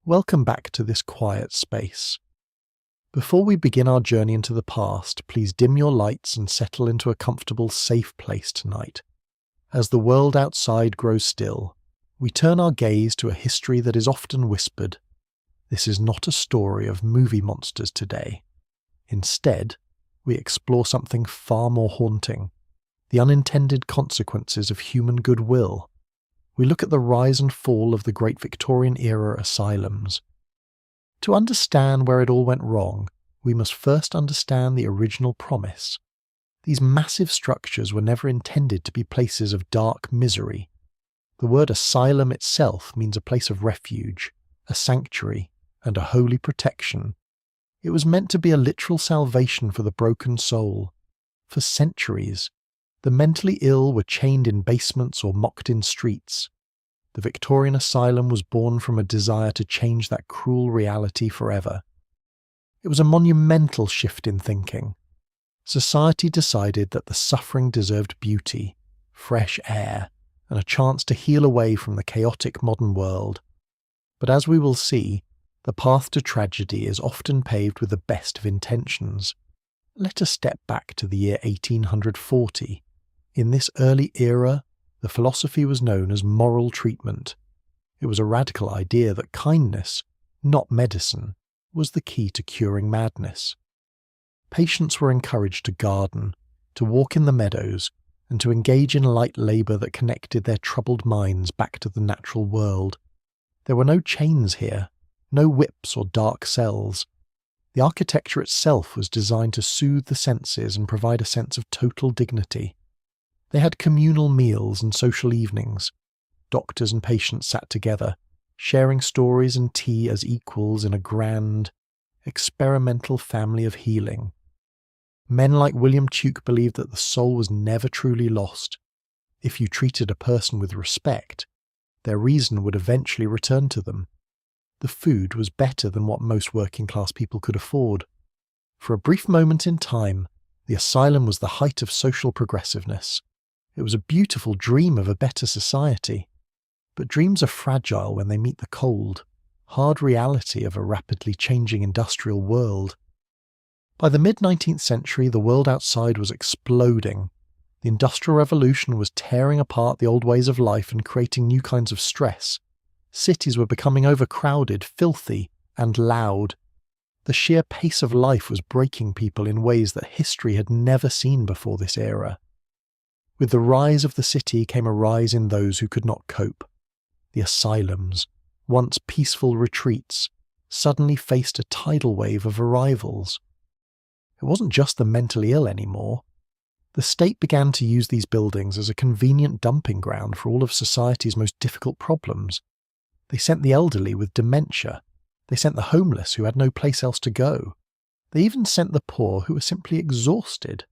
Welcome back to this quiet space. Before we begin our journey into the past, please dim your lights and settle into a comfortable, safe place tonight. As the world outside grows still, we turn our gaze to a history that is often whispered. This is not a story of movie monsters today. Instead, we explore something far more haunting: the unintended consequences of human goodwill. We look at the rise and fall of the great Victorian-era asylums. To understand where it all went wrong, we must first understand the original promise. These massive structures were never intended to be places of dark misery. The word asylum itself means a place of refuge, a sanctuary, and a holy protection. It was meant to be a literal salvation for the broken soul. For centuries, the mentally ill were chained in basements or mocked in streets. The Victorian asylum was born from a desire to change that cruel reality forever. It was a monumental shift in thinking. Society decided that the suffering deserved beauty, fresh air, and a chance to heal away from the chaotic modern world. But as we will see, the path to tragedy is often paved with the best of intentions. Let us step back to the year 1840. In this early era, the philosophy was known as moral treatment. It was a radical idea that kindness, not medicine, was the key to curing madness. Patients were encouraged to garden, to walk in the meadows, and to engage in light labour that connected their troubled minds back to the natural world. There were no chains here, no whips or dark cells. The architecture itself was designed to soothe the senses and provide a sense of total dignity. They had communal meals and social evenings. Doctors and patients sat together, sharing stories and tea as equals in a grand, experimental family of healing. Men like William Tuke believed that the soul was never truly lost. If you treated a person with respect, their reason would eventually return to them. The food was better than what most working-class people could afford. For a brief moment in time, the asylum was the height of social progressiveness. It was a beautiful dream of a better society. But dreams are fragile when they meet the cold, hard reality of a rapidly changing industrial world. By the mid-19th century, the world outside was exploding. The Industrial Revolution was tearing apart the old ways of life and creating new kinds of stress. Cities were becoming overcrowded, filthy, and loud. The sheer pace of life was breaking people in ways that history had never seen before this era. With the rise of the city came a rise in those who could not cope. The asylums, once peaceful retreats, suddenly faced a tidal wave of arrivals. It wasn't just the mentally ill anymore. The state began to use these buildings as a convenient dumping ground for all of society's most difficult problems. They sent the elderly with dementia. They sent the homeless who had no place else to go. They even sent the poor who were simply exhausted.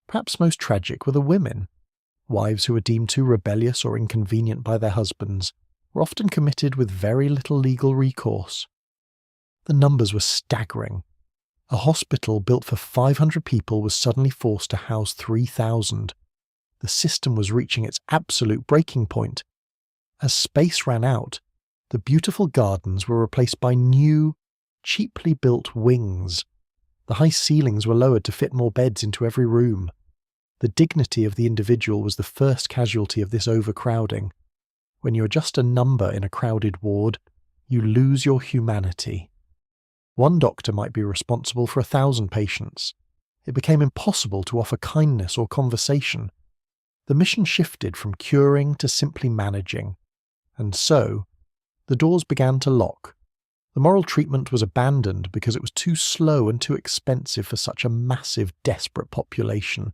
Perhaps most tragic were the women. Wives who were deemed too rebellious or inconvenient by their husbands were often committed with very little legal recourse. The numbers were staggering. A hospital built for 500 people was suddenly forced to house 3,000. The system was reaching its absolute breaking point. As space ran out, the beautiful gardens were replaced by new, cheaply built wings. The high ceilings were lowered to fit more beds into every room. The dignity of the individual was the first casualty of this overcrowding. When you're just a number in a crowded ward, you lose your humanity. One doctor might be responsible for 1,000 patients. It became impossible to offer kindness or conversation. The mission shifted from curing to simply managing. And so, the doors began to lock. The moral treatment was abandoned because it was too slow and too expensive for such a massive, desperate population.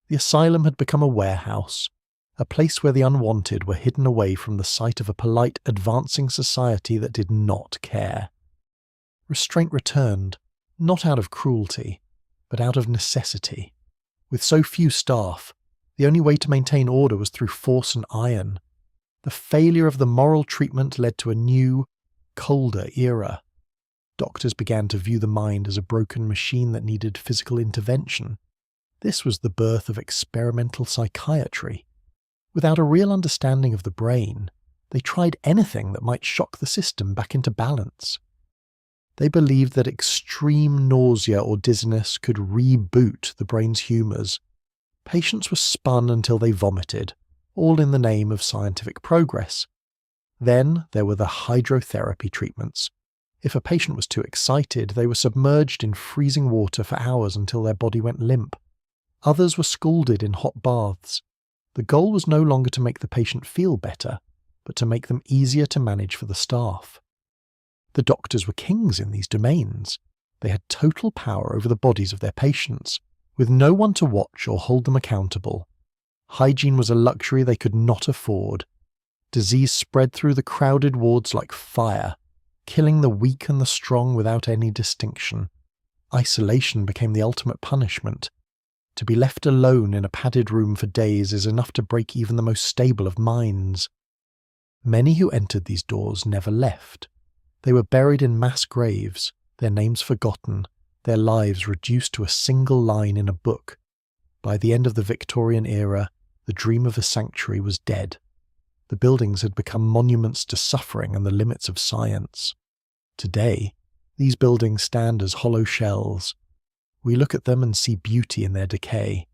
The asylum had become a warehouse, a place where the unwanted were hidden away from the sight of a polite, advancing society that did not care. Restraint returned, not out of cruelty, but out of necessity. With so few staff, the only way to maintain order was through force and iron. The failure of the moral treatment led to a new, colder era. Doctors began to view the mind as a broken machine that needed physical intervention. This was the birth of experimental psychiatry. Without a real understanding of the brain, They tried anything that might shock the system back into balance. They believed that extreme nausea or dizziness could reboot the brain's humours. Patients were spun until they vomited, all in the name of scientific progress. Then there were the hydrotherapy treatments. If a patient was too excited, they were submerged in freezing water for hours until their body went limp. Others were scalded in hot baths. The goal was no longer to make the patient feel better, but to make them easier to manage for the staff. The doctors were kings in these domains. They had total power over the bodies of their patients, with no one to watch or hold them accountable. Hygiene was a luxury they could not afford. Disease spread through the crowded wards like fire, killing the weak and the strong without any distinction. Isolation became the ultimate punishment. To be left alone in a padded room for days is enough to break even the most stable of minds. Many who entered these doors never left. They were buried in mass graves, their names forgotten, their lives reduced to a single line in a book. By the end of the Victorian era, the dream of a sanctuary was dead. The buildings had become monuments to suffering and the limits of science. Today, these buildings stand as hollow shells. We look at them and see beauty in their decay,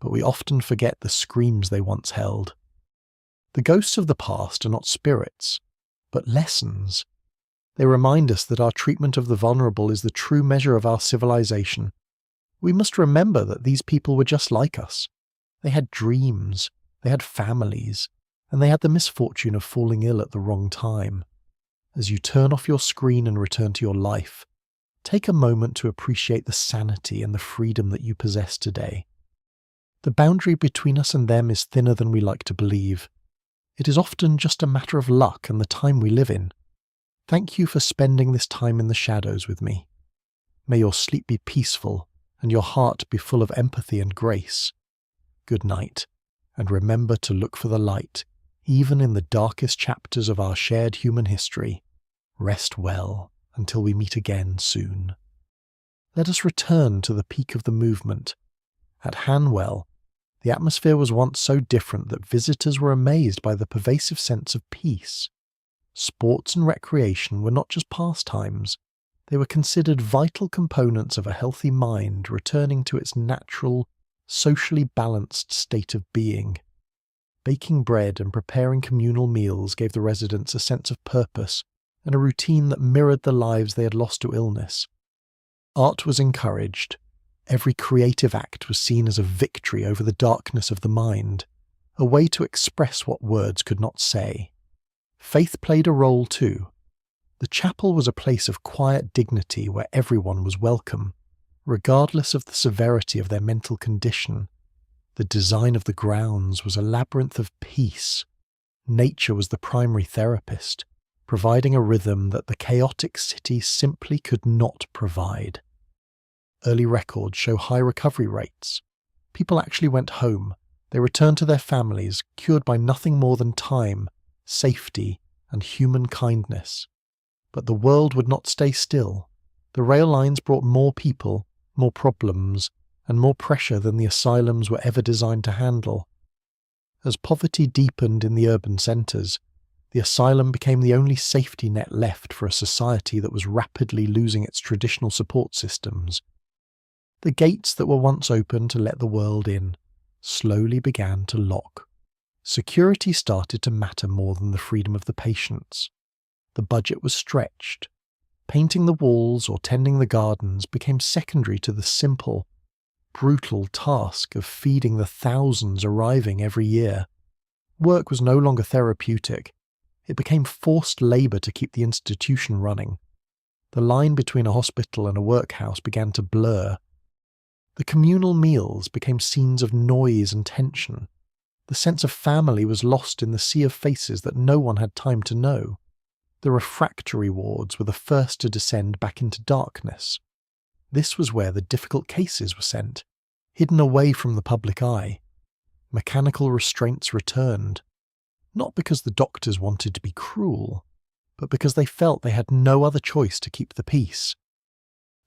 but we often forget the screams they once held. The ghosts of the past are not spirits, but lessons. They remind us that our treatment of the vulnerable is the true measure of our civilization. We must remember that these people were just like us. They had dreams, they had families, and they had the misfortune of falling ill at the wrong time. As you turn off your screen and return to your life, take a moment to appreciate the sanity and the freedom that you possess today. The boundary between us and them is thinner than we like to believe. It is often just a matter of luck and the time we live in. Thank you for spending this time in the shadows with me. May your sleep be peaceful and your heart be full of empathy and grace. Good night, and remember to look for the light, even in the darkest chapters of our shared human history. Rest well until we meet again soon. Let us return to the peak of the movement. At Hanwell, the atmosphere was once so different that visitors were amazed by the pervasive sense of peace. Sports and recreation were not just pastimes, they were considered vital components of a healthy mind returning to its natural, socially balanced state of being. Baking bread and preparing communal meals gave the residents a sense of purpose and a routine that mirrored the lives they had lost to illness. Art was encouraged. Every creative act was seen as a victory over the darkness of the mind, a way to express what words could not say. Faith played a role too. The chapel was a place of quiet dignity where everyone was welcome, regardless of the severity of their mental condition. The design of the grounds was a labyrinth of peace. Nature was the primary therapist, providing a rhythm that the chaotic city simply could not provide. Early records show high recovery rates. People actually went home. They returned to their families, cured by nothing more than time, safety, and human kindness. But the world would not stay still. The rail lines brought more people, more problems, and more pressure than the asylums were ever designed to handle. As poverty deepened in the urban centres, the asylum became the only safety net left for a society that was rapidly losing its traditional support systems. The gates that were once open to let the world in slowly began to lock. Security started to matter more than the freedom of the patients. The budget was stretched. Painting the walls or tending the gardens became secondary to the simple, brutal task of feeding the thousands arriving every year. Work was no longer therapeutic. It became forced labour to keep the institution running. The line between a hospital and a workhouse began to blur. The communal meals became scenes of noise and tension. The sense of family was lost in the sea of faces that no one had time to know. The refractory wards were the first to descend back into darkness. This was where the difficult cases were sent, hidden away from the public eye. Mechanical restraints returned, not because the doctors wanted to be cruel, but because they felt they had no other choice to keep the peace.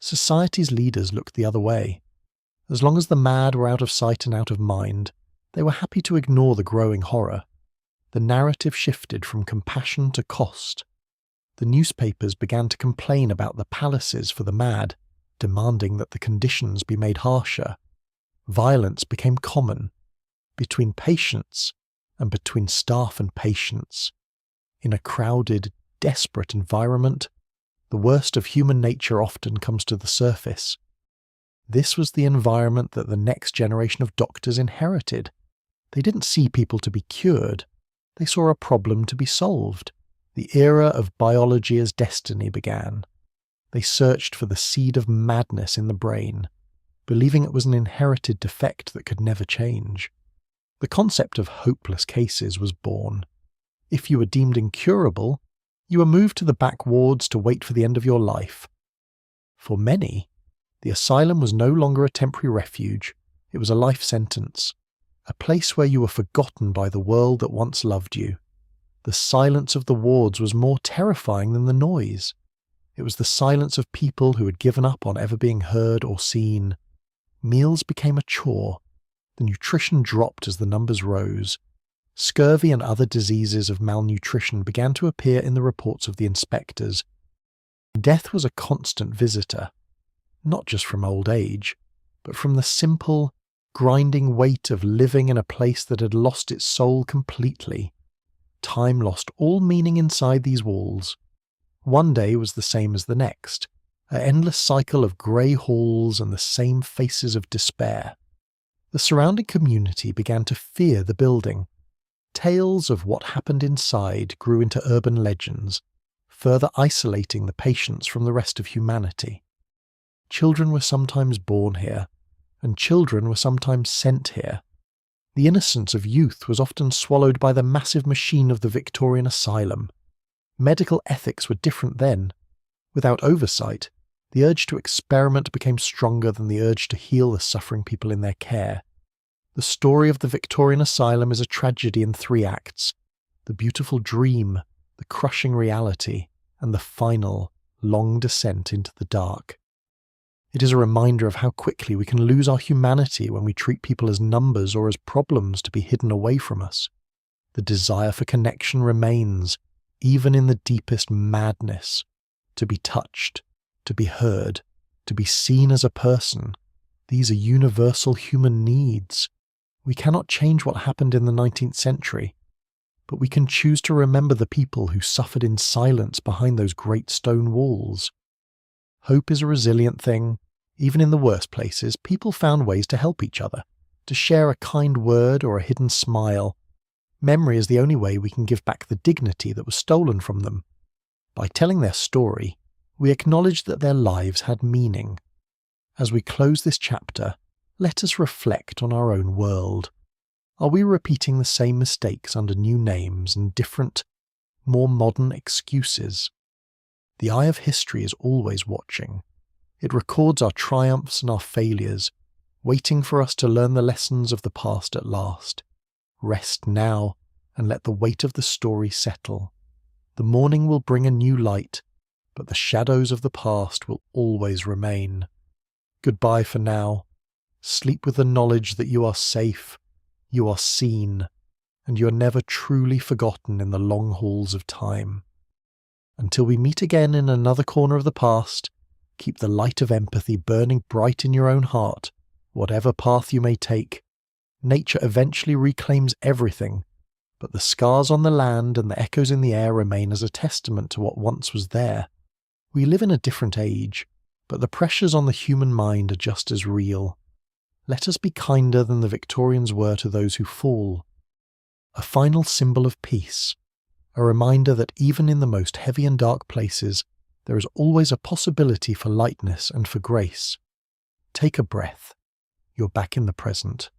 Society's leaders looked the other way. As long as the mad were out of sight and out of mind, they were happy to ignore the growing horror. the narrative shifted from compassion to cost. The newspapers began to complain about the palaces for the mad, demanding that the conditions be made harsher. Violence became common, between patients and between staff and patients. In a crowded, desperate environment, the worst of human nature often comes to the surface. This was the environment that the next generation of doctors inherited. They didn't see people to be cured. They saw a problem to be solved. The era of biology as destiny began. They searched for the seed of madness in the brain, believing it was an inherited defect that could never change. The concept of hopeless cases was born. If you were deemed incurable, you were moved to the back wards to wait for the end of your life. For many, the asylum was no longer a temporary refuge, it was a life sentence, a place where you were forgotten by the world that once loved you. The silence of the wards was more terrifying than the noise. It was the silence of people who had given up on ever being heard or seen. Meals became a chore. The nutrition dropped as the numbers rose. Scurvy and other diseases of malnutrition began to appear in the reports of the inspectors. Death was a constant visitor, not just from old age, but from the simple, grinding weight of living in a place that had lost its soul completely. Time lost all meaning inside these walls. One day was the same as the next, an endless cycle of grey halls and the same faces of despair. The surrounding community began to fear the building. Tales of what happened inside grew into urban legends, further isolating the patients from the rest of humanity. Children were sometimes born here, and children were sometimes sent here. The innocence of youth was often swallowed by the massive machine of the Victorian asylum. Medical ethics were different then. Without oversight, the urge to experiment became stronger than the urge to heal the suffering people in their care. The story of the Victorian asylum is a tragedy in 3 acts: the beautiful dream, the crushing reality, and the final, long descent into the dark. It is a reminder of how quickly we can lose our humanity when we treat people as numbers or as problems to be hidden away from us. The desire for connection remains, even in the deepest madness, to be touched, to be heard, to be seen as a person. These are universal human needs. We cannot change what happened in the 19th century, but we can choose to remember the people who suffered in silence behind those great stone walls. Hope is a resilient thing. Even in the worst places, people found ways to help each other, to share a kind word or a hidden smile. Memory is the only way we can give back the dignity that was stolen from them. By telling their story, we acknowledge that their lives had meaning. As we close this chapter, let us reflect on our own world. Are we repeating the same mistakes under new names and different, more modern excuses? The eye of history is always watching. It records our triumphs and our failures, waiting for us to learn the lessons of the past at last. Rest now, and let the weight of the story settle. The morning will bring a new light, but the shadows of the past will always remain. Goodbye for now. Sleep with the knowledge that you are safe, you are seen, and you are never truly forgotten in the long halls of time. Until we meet again in another corner of the past, keep the light of empathy burning bright in your own heart, whatever path you may take. Nature eventually reclaims everything, but the scars on the land and the echoes in the air remain as a testament to what once was there. We live in a different age, but the pressures on the human mind are just as real. Let us be kinder than the Victorians were to those who fall. A final symbol of peace, a reminder that even in the most heavy and dark places, there is always a possibility for lightness and for grace. Take a breath. You're back in the present.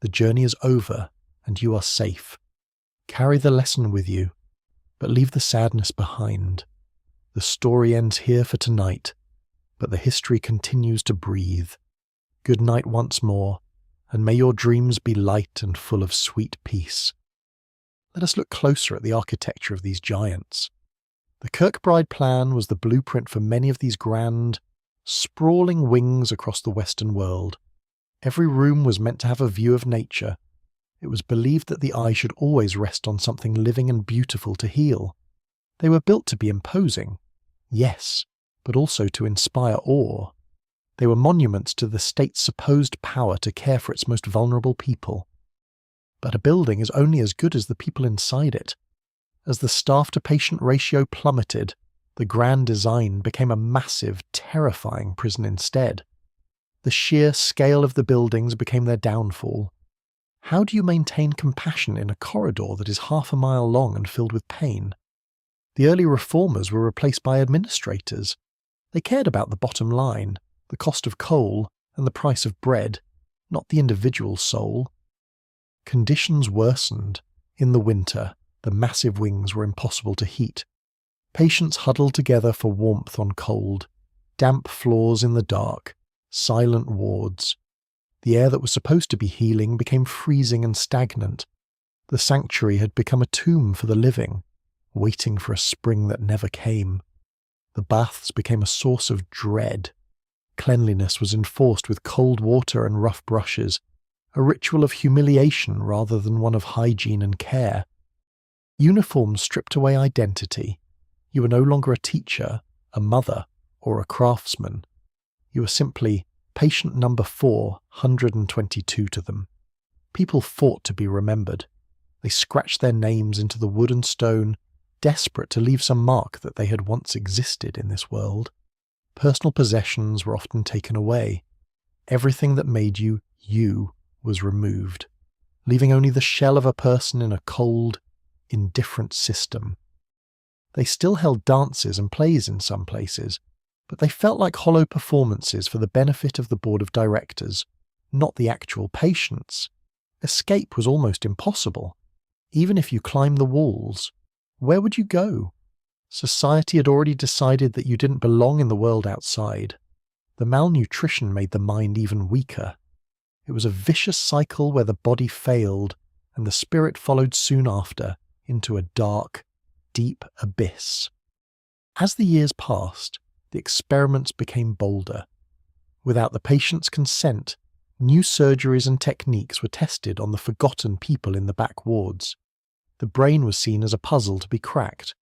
The journey is over, and you are safe. Carry the lesson with you, but leave the sadness behind. The story ends here for tonight, but the history continues to breathe. Good night once more, and may your dreams be light and full of sweet peace. Let us look closer at the architecture of these giants. The Kirkbride plan was the blueprint for many of these grand, sprawling wings across the Western world. Every room was meant to have a view of nature. It was believed that the eye should always rest on something living and beautiful to heal. They were built to be imposing, yes, but also to inspire awe. They were monuments to the state's supposed power to care for its most vulnerable people. But a building is only as good as the people inside it. As the staff-to-patient ratio plummeted, the grand design became a massive, terrifying prison instead. The sheer scale of the buildings became their downfall. How do you maintain compassion in a corridor that is half a mile long and filled with pain? The early reformers were replaced by administrators. They cared about the bottom line, the cost of coal, and the price of bread, not the individual soul. Conditions worsened. In the winter, the massive wings were impossible to heat. Patients huddled together for warmth on cold, damp floors in the dark, silent wards. The air that was supposed to be healing became freezing and stagnant. The sanctuary had become a tomb for the living, waiting for a spring that never came. The baths became a source of dread. Cleanliness was enforced with cold water and rough brushes, a ritual of humiliation rather than one of hygiene and care. Uniforms stripped away identity. You were no longer a teacher, a mother, or a craftsman. You were simply patient number 422 to them. People fought to be remembered. They scratched their names into the wood and stone, desperate to leave some mark that they had once existed in this world. Personal possessions were often taken away. Everything that made you, you, was removed, leaving only the shell of a person in a cold, indifferent system. They still held dances and plays in some places, but they felt like hollow performances for the benefit of the board of directors, not the actual patients. Escape was almost impossible. Even if you climbed the walls, where would you go? Society had already decided that you didn't belong in the world outside. The malnutrition made the mind even weaker. It was a vicious cycle where the body failed and the spirit followed soon after into a dark, deep abyss. As the years passed, the experiments became bolder. Without the patient's consent, new surgeries and techniques were tested on the forgotten people in the back wards. The brain was seen as a puzzle to be cracked,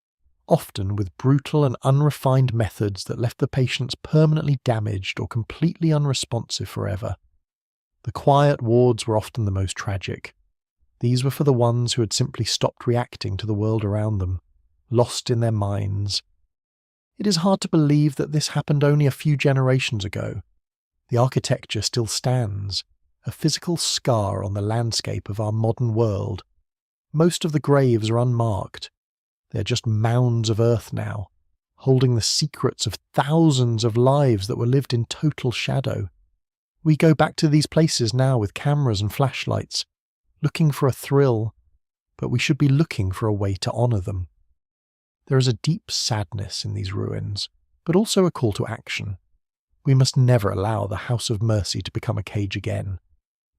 often with brutal and unrefined methods that left the patients permanently damaged or completely unresponsive forever. The quiet wards were often the most tragic. These were for the ones who had simply stopped reacting to the world around them, lost in their minds. It is hard to believe that this happened only a few generations ago. The architecture still stands, a physical scar on the landscape of our modern world. Most of the graves are unmarked. They are just mounds of earth now, holding the secrets of thousands of lives that were lived in total shadow. We go back to these places now with cameras and flashlights, looking for a thrill, but we should be looking for a way to honour them. There is a deep sadness in these ruins, but also a call to action. We must never allow the House of Mercy to become a cage again.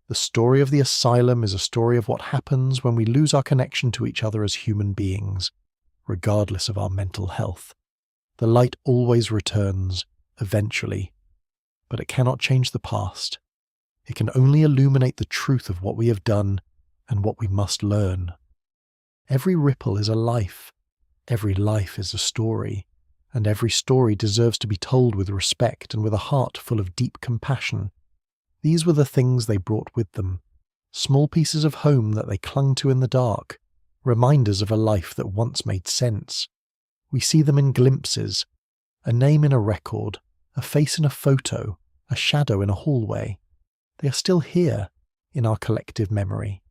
The story of the asylum is a story of what happens when we lose our connection to each other as human beings, regardless of our mental health. The light always returns, eventually, but it cannot change the past. It can only illuminate the truth of what we have done and what we must learn. Every ripple is a life, every life is a story, and every story deserves to be told with respect and with a heart full of deep compassion. These were the things they brought with them, small pieces of home that they clung to in the dark, reminders of a life that once made sense. We see them in glimpses, a name in a record, a face in a photo, a shadow in a hallway. They are still here, in our collective memory.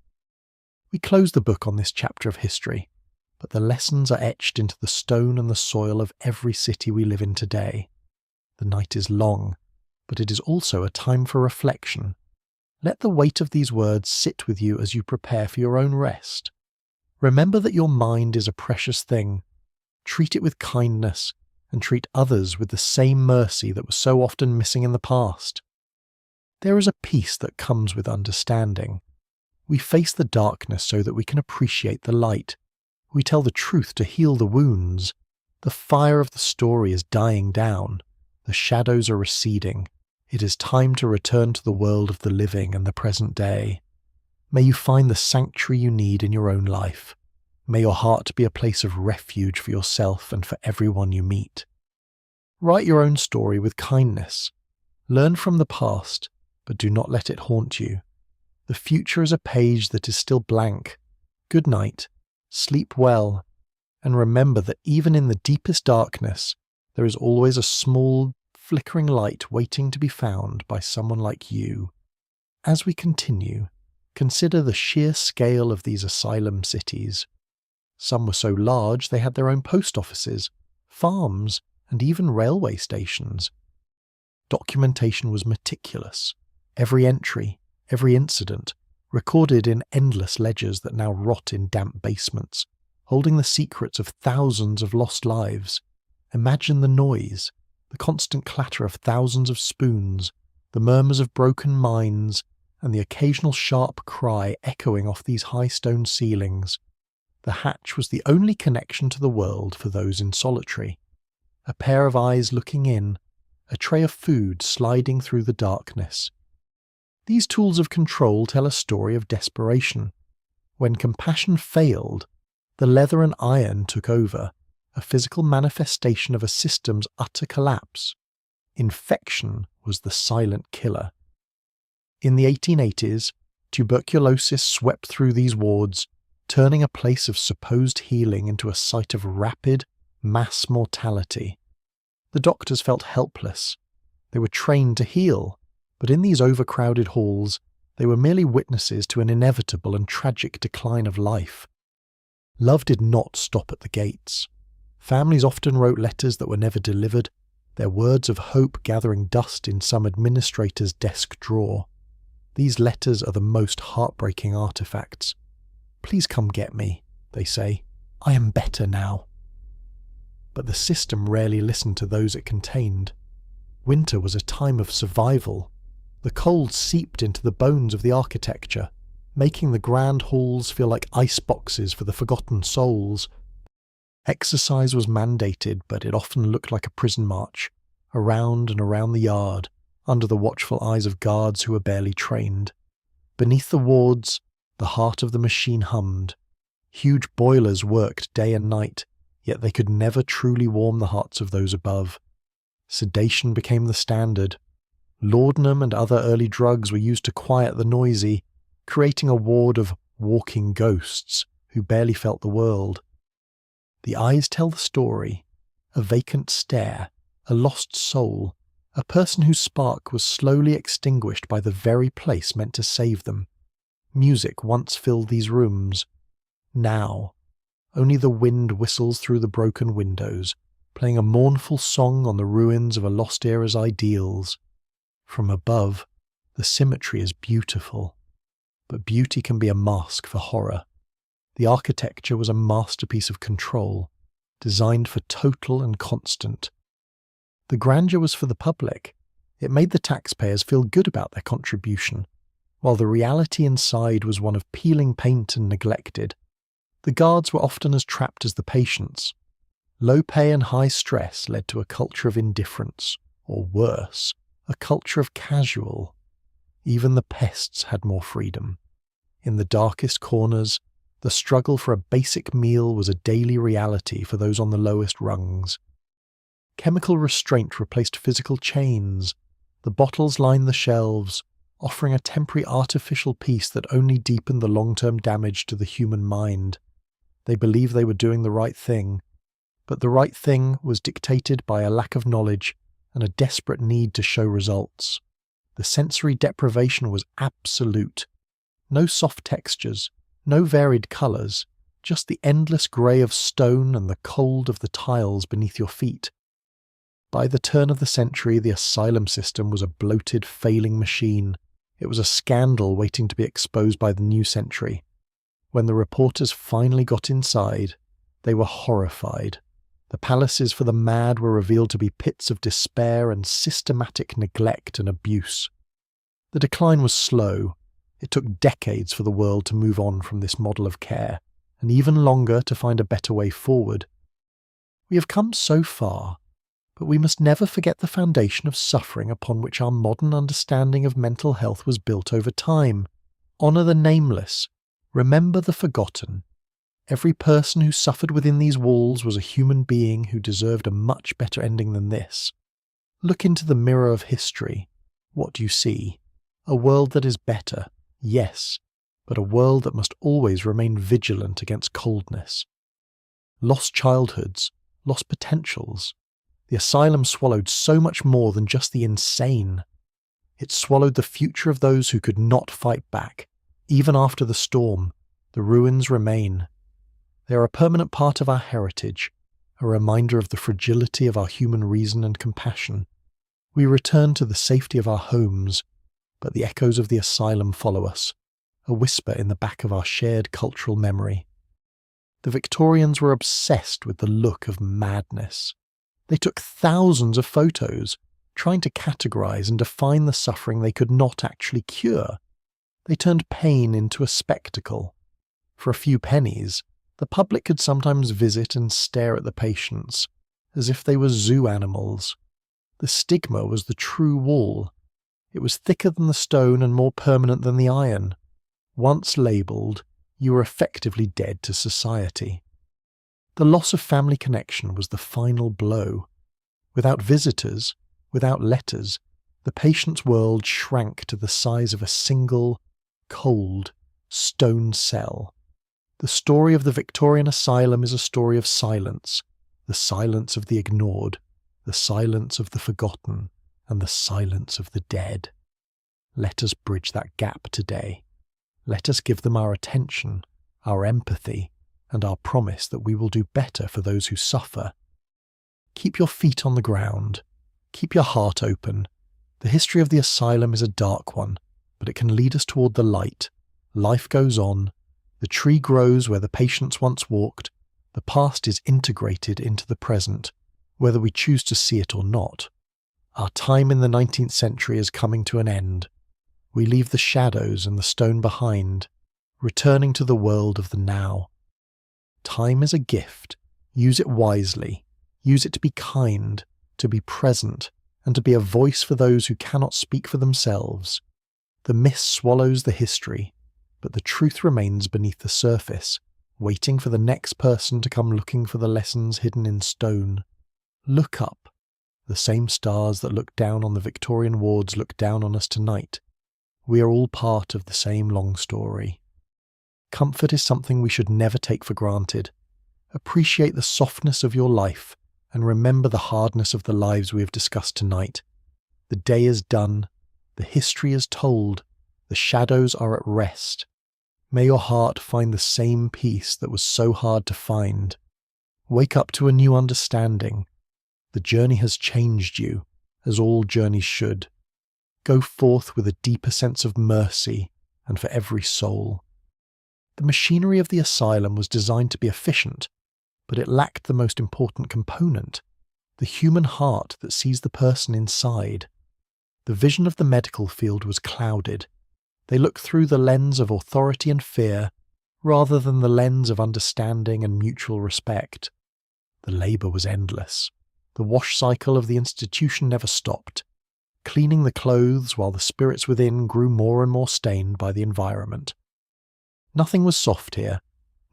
We close the book on this chapter of history, but the lessons are etched into the stone and the soil of every city we live in today. The night is long, but it is also a time for reflection. Let the weight of these words sit with you as you prepare for your own rest. Remember that your mind is a precious thing. Treat it with kindness, and treat others with the same mercy that was so often missing in the past. There is a peace that comes with understanding. We face the darkness so that we can appreciate the light. We tell the truth to heal the wounds. The fire of the story is dying down. The shadows are receding. It is time to return to the world of the living and the present day. May you find the sanctuary you need in your own life. May your heart be a place of refuge for yourself and for everyone you meet. Write your own story with kindness. Learn from the past, but do not let it haunt you. The future is a page that is still blank. Good night, sleep well, and remember that even in the deepest darkness, there is always a small, flickering light waiting to be found by someone like you. As we continue, consider the sheer scale of these asylum cities. Some were so large they had their own post offices, farms, and even railway stations. Documentation was meticulous. Every entry, every incident, recorded in endless ledgers that now rot in damp basements, holding the secrets of thousands of lost lives. Imagine the noise, the constant clatter of thousands of spoons, the murmurs of broken mines, and the occasional sharp cry echoing off these high stone ceilings. The hatch was the only connection to the world for those in solitary. A pair of eyes looking in, a tray of food sliding through the darkness. These tools of control tell a story of desperation. When compassion failed, the leather and iron took over, a physical manifestation of a system's utter collapse. Infection was the silent killer. In the 1880s, tuberculosis swept through these wards, turning a place of supposed healing into a site of rapid, mass mortality. The doctors felt helpless. They were trained to heal, but in these overcrowded halls, they were merely witnesses to an inevitable and tragic decline of life. Love did not stop at the gates. Families often wrote letters that were never delivered, their words of hope gathering dust in some administrator's desk drawer. These letters are the most heartbreaking artifacts. "Please come get me," they say. "I am better now." But the system rarely listened to those it contained. Winter was a time of survival. The cold seeped into the bones of the architecture, making the grand halls feel like ice boxes for the forgotten souls. Exercise was mandated, but it often looked like a prison march, around and around the yard, under the watchful eyes of guards who were barely trained. Beneath the wards, the heart of the machine hummed. Huge boilers worked day and night, yet they could never truly warm the hearts of those above. Sedation became the standard. Laudanum and other early drugs were used to quiet the noisy, creating a ward of walking ghosts who barely felt the world. The eyes tell the story, a vacant stare, a lost soul, a person whose spark was slowly extinguished by the very place meant to save them. Music once filled these rooms. Now, only the wind whistles through the broken windows, playing a mournful song on the ruins of a lost era's ideals. From above, the symmetry is beautiful, but beauty can be a mask for horror. The architecture was a masterpiece of control, designed for total and constant. The grandeur was for the public. It made the taxpayers feel good about their contribution, while the reality inside was one of peeling paint and neglected. The guards were often as trapped as the patients. Low pay and high stress led to a culture of indifference, or worse, a culture of casual. Even the pests had more freedom. In the darkest corners, the struggle for a basic meal was a daily reality for those on the lowest rungs. Chemical restraint replaced physical chains. The bottles lined the shelves, offering a temporary artificial peace that only deepened the long-term damage to the human mind. They believed they were doing the right thing, but the right thing was dictated by a lack of knowledge and a desperate need to show results. The sensory deprivation was absolute. No soft textures, no varied colours, just the endless grey of stone and the cold of the tiles beneath your feet. By the turn of the century, the asylum system was a bloated, failing machine. It was a scandal waiting to be exposed by the new century. When the reporters finally got inside, they were horrified. The palaces for the mad were revealed to be pits of despair and systematic neglect and abuse. The decline was slow. It took decades for the world to move on from this model of care, and even longer to find a better way forward. We have come so far, but we must never forget the foundation of suffering upon which our modern understanding of mental health was built over time. Honor the nameless. Remember the forgotten. Every person who suffered within these walls was a human being who deserved a much better ending than this. Look into the mirror of history. What do you see? A world that is better, yes, but a world that must always remain vigilant against coldness. Lost childhoods, lost potentials. The asylum swallowed so much more than just the insane. It swallowed the future of those who could not fight back. Even after the storm, the ruins remain. They are a permanent part of our heritage, a reminder of the fragility of our human reason and compassion. We return to the safety of our homes, but the echoes of the asylum follow us, a whisper in the back of our shared cultural memory. The Victorians were obsessed with the look of madness. They took thousands of photos, trying to categorize and define the suffering they could not actually cure. They turned pain into a spectacle. For a few pennies, the public could sometimes visit and stare at the patients, as if they were zoo animals. The stigma was the true wall. It was thicker than the stone and more permanent than the iron. Once labelled, you were effectively dead to society. The loss of family connection was the final blow. Without visitors, without letters, the patient's world shrank to the size of a single, cold, stone cell. The story of the Victorian asylum is a story of silence, the silence of the ignored, the silence of the forgotten, and the silence of the dead. Let us bridge that gap today. Let us give them our attention, our empathy, and our promise that we will do better for those who suffer. Keep your feet on the ground. Keep your heart open. The history of the asylum is a dark one, but it can lead us toward the light. Life goes on. The tree grows where the patients once walked. The past is integrated into the present, whether we choose to see it or not. Our time in the 19th century is coming to an end. We leave the shadows and the stone behind, returning to the world of the now. Time is a gift. Use it wisely. Use it to be kind, to be present, and to be a voice for those who cannot speak for themselves. The mist swallows the history, but the truth remains beneath the surface, waiting for the next person to come looking for the lessons hidden in stone. Look up. The same stars that look down on the Victorian wards look down on us tonight. We are all part of the same long story. Comfort is something we should never take for granted. Appreciate the softness of your life, and remember the hardness of the lives we have discussed tonight. The day is done. The history is told. The shadows are at rest. May your heart find the same peace that was so hard to find. Wake up to a new understanding. The journey has changed you, as all journeys should. Go forth with a deeper sense of mercy, and for every soul. The machinery of the asylum was designed to be efficient, but it lacked the most important component, the human heart that sees the person inside. The vision of the medical field was clouded. They looked through the lens of authority and fear, rather than the lens of understanding and mutual respect. The labour was endless. The wash cycle of the institution never stopped, cleaning the clothes while the spirits within grew more and more stained by the environment. Nothing was soft here,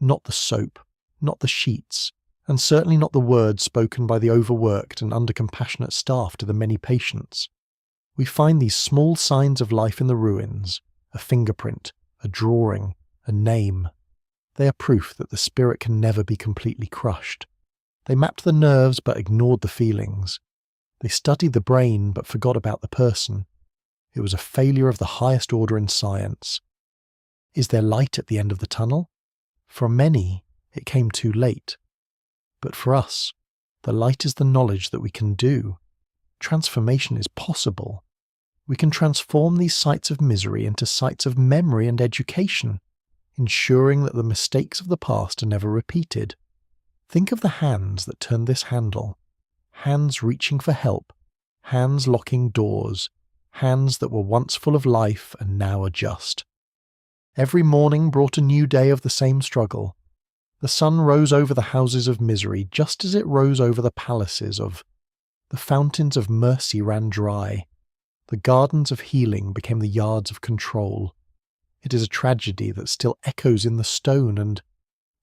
not the soap, not the sheets, and certainly not the words spoken by the overworked and undercompassionate staff to the many patients. We find these small signs of life in the ruins, a fingerprint, a drawing, a name. They are proof that the spirit can never be completely crushed. They mapped the nerves but ignored the feelings. They studied the brain but forgot about the person. It was a failure of the highest order in science. Is there light at the end of the tunnel? For many, it came too late. But for us, the light is the knowledge that we can do. Transformation is possible. We can transform these sites of misery into sites of memory and education, ensuring that the mistakes of the past are never repeated. Think of the hands that turned this handle. Hands reaching for help, hands locking doors, hands that were once full of life and now are just. Every morning brought a new day of the same struggle. The sun rose over the houses of misery just as it rose over the palaces of. The fountains of mercy ran dry. The gardens of healing became the yards of control. It is a tragedy that still echoes in the stone, and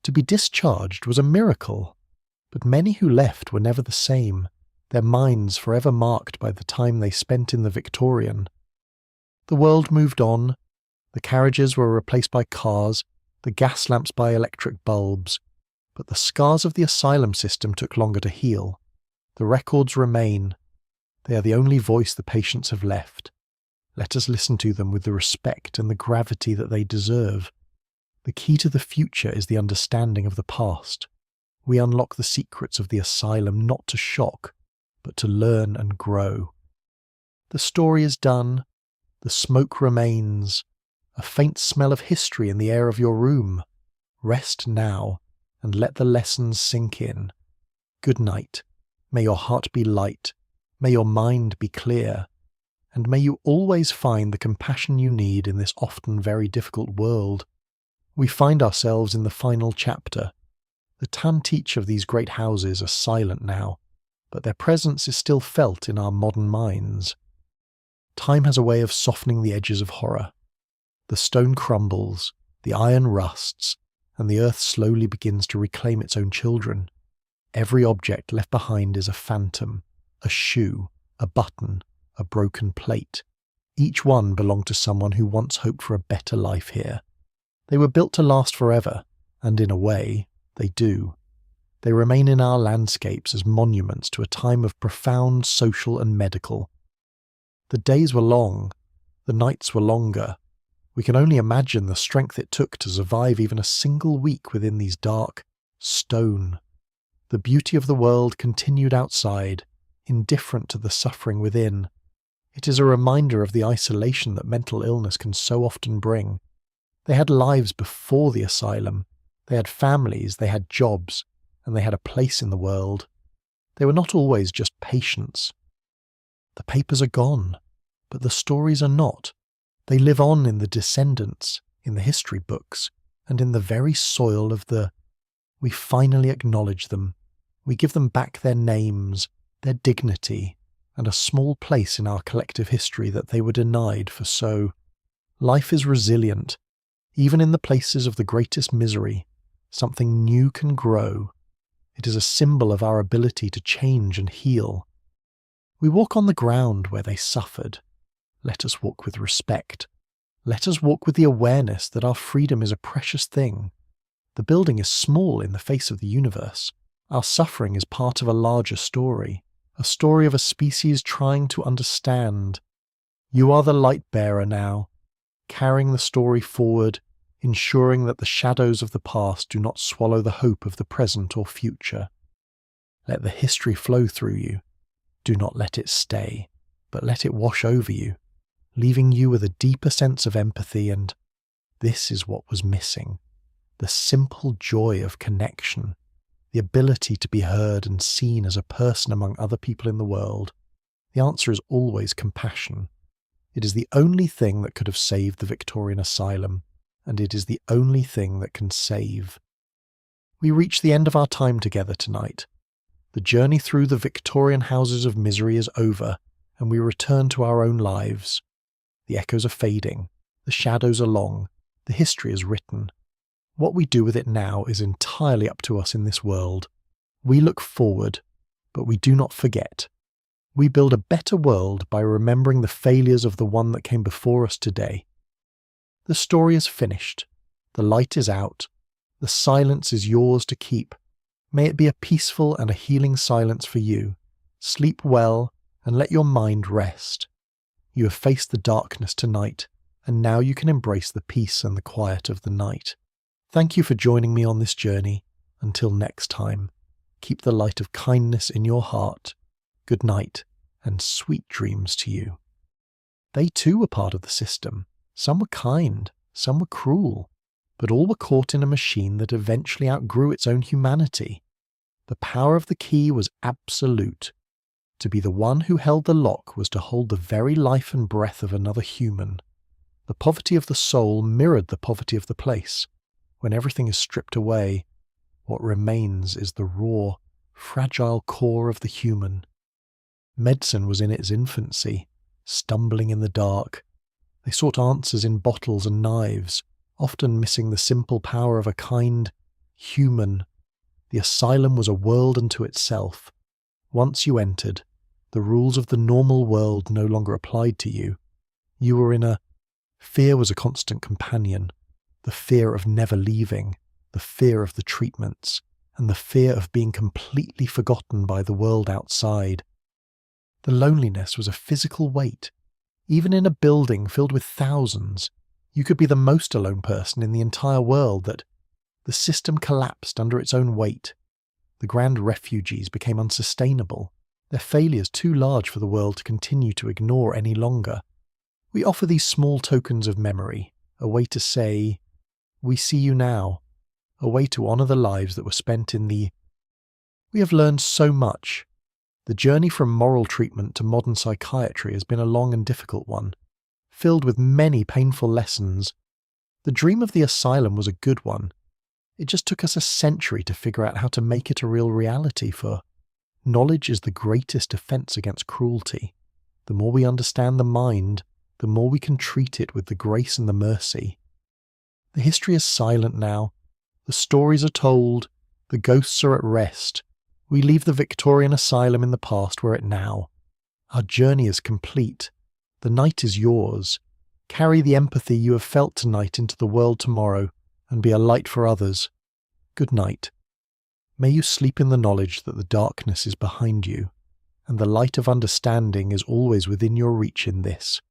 to be discharged was a miracle. But many who left were never the same, their minds forever marked by the time they spent in the Victorian. The world moved on. The carriages were replaced by cars, the gas lamps by electric bulbs, but the scars of the asylum system took longer to heal. The records remain. They are the only voice the patients have left. Let us listen to them with the respect and the gravity that they deserve. The key to the future is the understanding of the past. We unlock the secrets of the asylum not to shock, but to learn and grow. The story is done. The smoke remains. A faint smell of history in the air of your room. Rest now, and let the lessons sink in. Good night. May your heart be light. May your mind be clear. And may you always find the compassion you need in this often very difficult world. We find ourselves in the final chapter. The Tanteach of these great houses are silent now, but their presence is still felt in our modern minds. Time has a way of softening the edges of horror. The stone crumbles, the iron rusts, and the earth slowly begins to reclaim its own children. Every object left behind is a phantom, a shoe, a button, a broken plate. Each one belonged to someone who once hoped for a better life here. They were built to last forever, and in a way, they do. They remain in our landscapes as monuments to a time of profound social and medical. The days were long, the nights were longer. We can only imagine the strength it took to survive even a single week within these dark stone. The beauty of the world continued outside, indifferent to the suffering within. It is a reminder of the isolation that mental illness can so often bring. They had lives before the asylum. They had families, they had jobs, and they had a place in the world. They were not always just patients. The papers are gone, but the stories are not. They live on in the descendants, in the history books, and in the very soil of the... We finally acknowledge them. We give them back their names, their dignity, and a small place in our collective history that they were denied for so. Life is resilient. Even in the places of the greatest misery, something new can grow. It is a symbol of our ability to change and heal. We walk on the ground where they suffered. Let us walk with respect. Let us walk with the awareness that our freedom is a precious thing. The building is small in the face of the universe. Our suffering is part of a larger story, a story of a species trying to understand. You are the light bearer now, carrying the story forward, ensuring that the shadows of the past do not swallow the hope of the present or future. Let the history flow through you. Do not let it stay, but let it wash over you, leaving you with a deeper sense of empathy, and this is what was missing. The simple joy of connection, the ability to be heard and seen as a person among other people in the world. The answer is always compassion. It is the only thing that could have saved the Victorian asylum, and it is the only thing that can save. We reach the end of our time together tonight. The journey through the Victorian houses of misery is over, and we return to our own lives. The echoes are fading, the shadows are long, the history is written. What we do with it now is entirely up to us in this world. We look forward, but we do not forget. We build a better world by remembering the failures of the one that came before us today. The story is finished. The light is out. The silence is yours to keep. May it be a peaceful and a healing silence for you. Sleep well and let your mind rest. You have faced the darkness tonight, and now you can embrace the peace and the quiet of the night. Thank you for joining me on this journey. Until next time, keep the light of kindness in your heart. Good night, and sweet dreams to you. They too were part of the system. Some were kind, some were cruel, but all were caught in a machine that eventually outgrew its own humanity. The power of the key was absolute. To be the one who held the lock was to hold the very life and breath of another human. The poverty of the soul mirrored the poverty of the place. When everything is stripped away, what remains is the raw, fragile core of the human. Medicine was in its infancy, stumbling in the dark. They sought answers in bottles and knives, often missing the simple power of a kind human. The asylum was a world unto itself. Once you entered, the rules of the normal world no longer applied to you. You were in a... Fear was a constant companion. The fear of never leaving, the fear of the treatments, and the fear of being completely forgotten by the world outside. The loneliness was a physical weight. Even in a building filled with thousands, you could be the most alone person in the entire world. That the system collapsed under its own weight. The grand refugees became unsustainable, their failures too large for the world to continue to ignore any longer. We offer these small tokens of memory, a way to say, "We see you now," a way to honour the lives that were spent in the... We have learned so much. The journey from moral treatment to modern psychiatry has been a long and difficult one, filled with many painful lessons. The dream of the asylum was a good one. It just took us a century to figure out how to make it a real reality, for knowledge is the greatest offence against cruelty. The more we understand the mind, the more we can treat it with the grace and the mercy. The history is silent now. The stories are told. The ghosts are at rest. We leave the Victorian asylum in the past, we're at now. Our journey is complete. The night is yours. Carry the empathy you have felt tonight into the world tomorrow, and be a light for others. Good night. May you sleep in the knowledge that the darkness is behind you, and the light of understanding is always within your reach in this.